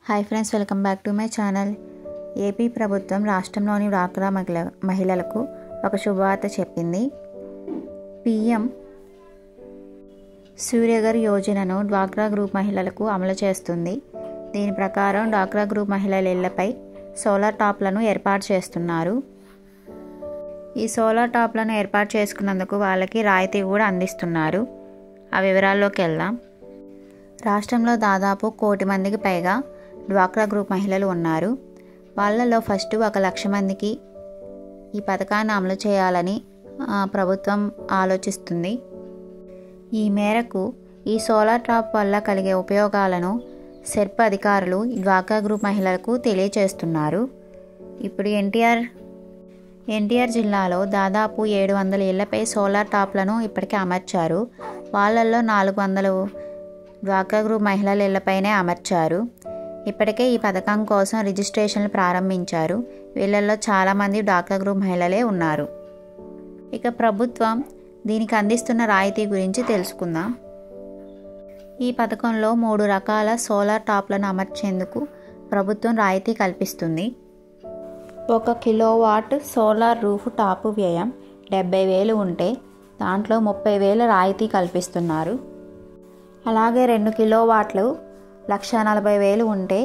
Hi friends, welcome back to my channel. AP ప్రభుత్వం రాష్ట్రంలోని డ్వాక్రా మహిళలకు ఒక శుభవార్త చెప్పింది. పీఎం సూర్యఘర్ యోజనను డ్వాక్రా గ్రూప్ మహిళలకు అమలు చేస్తుంది. దీని ప్రకారం డ్వాక్రా గ్రూప్ మహిళల ఇళ్లపై సోలార్ టాప్లను ఏర్పాటు చేస్తున్నారు. ఈ సోలార్ టాప్లను ఏర్పాటు చేసుకున్నందుకు వాళ్ళకి రాయితీ కూడా అందిస్తున్నారు. ఆ వివరాల్లోకి వెళ్దాం. రాష్ట్రంలో దాదాపు 1 కోటి మందికి పైగా డ్వాక్రా గ్రూప్ మహిళలు ఉన్నారు. వాళ్ళలో ఫస్ట్ 1 లక్ష మందికి ఈ పథకాన్ని అమలు చేయాలని ప్రభుత్వం ఆలోచిస్తుంది. ఈ మేరకు ఈ సోలార్ టాప్ వల్ల కలిగే ఉపయోగాలను సెర్ప్ అధికారులు డ్వాక్రా గ్రూప్ మహిళలకు తెలియచేస్తున్నారు. ఇప్పుడు ఎన్టీఆర్ జిల్లాలో దాదాపు 700 ఇళ్లపై సోలార్ టాప్లను ఇప్పటికే అమర్చారు. వాళ్ళల్లో 400 డ్వాక్రా గ్రూప్ మహిళల ఇళ్లపైనే అమర్చారు. ఇప్పటికే ఈ పథకం కోసం రిజిస్ట్రేషన్లు ప్రారంభించారు. వీళ్ళల్లో చాలామంది డ్వాక్రా గ్రూప్ మహిళలే ఉన్నారు. ఇక ప్రభుత్వం దీనికి అందిస్తున్న రాయితీ గురించి తెలుసుకుందాం. ఈ పథకంలో 3 రకాల సోలార్ టాప్లను అమర్చేందుకు ప్రభుత్వం రాయితీ కల్పిస్తుంది. 1 కిలోవాట్ సోలార్ రూఫ్ టాప్ వ్యయం 70,000 ఉంటే దాంట్లో 30,000 రాయితీ కల్పిస్తున్నారు. అలాగే 2 కిలోవాట్లు 1,40,000 ఉంటే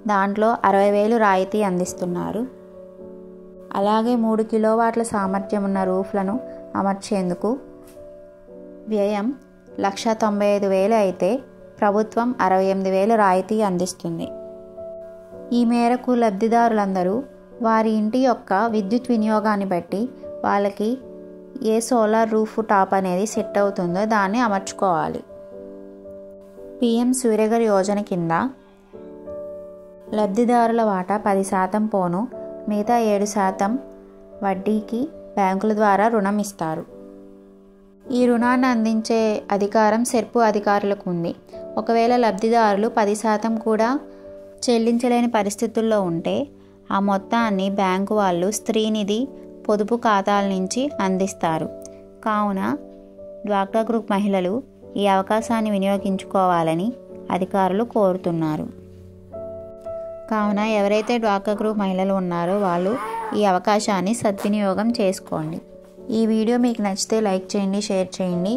దాంట్లో 60,000 రాయితీ అందిస్తున్నారు. అలాగే 3 కిలోవాట్ల సామర్థ్యం ఉన్న రూఫ్లను అమర్చేందుకు వ్యయం 1,95,000 అయితే ప్రభుత్వం 68,000 రాయితీ అందిస్తుంది. ఈ మేరకు లబ్ధిదారులందరూ వారి ఇంటి యొక్క విద్యుత్ వినియోగాన్ని బట్టి వాళ్ళకి ఏ సోలార్ రూఫ్ టాప్ అనేది సెట్ అవుతుందో దాన్ని అమర్చుకోవాలి. పీఎం సూర్యఘర్ యోజన కింద లబ్ధిదారుల వాటా 10% పోను మిగతా 7% వడ్డీకి బ్యాంకుల ద్వారా రుణం ఇస్తారు. ఈ రుణాన్ని అందించే అధికారం సెర్ప్ అధికారులకు ఉంది. ఒకవేళ లబ్ధిదారులు 10% కూడా చెల్లించలేని పరిస్థితుల్లో ఉంటే ఆ మొత్తాన్ని బ్యాంకు వాళ్ళు స్త్రీనిధి పొదుపు ఖాతాల నుంచి అందిస్తారు. కావున డ్వాక్రా గ్రూప్ మహిళలు ఈ అవకాశాన్ని వినియోగించుకోవాలని అధికారులు కోరుతున్నారు. కావున ఎవరైతే డ్వాక్రా గ్రూప్ మహిళలు ఉన్నారో వాళ్ళు ఈ అవకాశాన్ని సద్వినియోగం చేసుకోండి. ఈ వీడియో మీకు నచ్చితే లైక్ చేయండి, షేర్ చేయండి,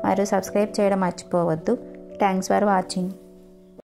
మరియు సబ్స్క్రైబ్ చేయడం మర్చిపోవద్దు. Thanks for watching.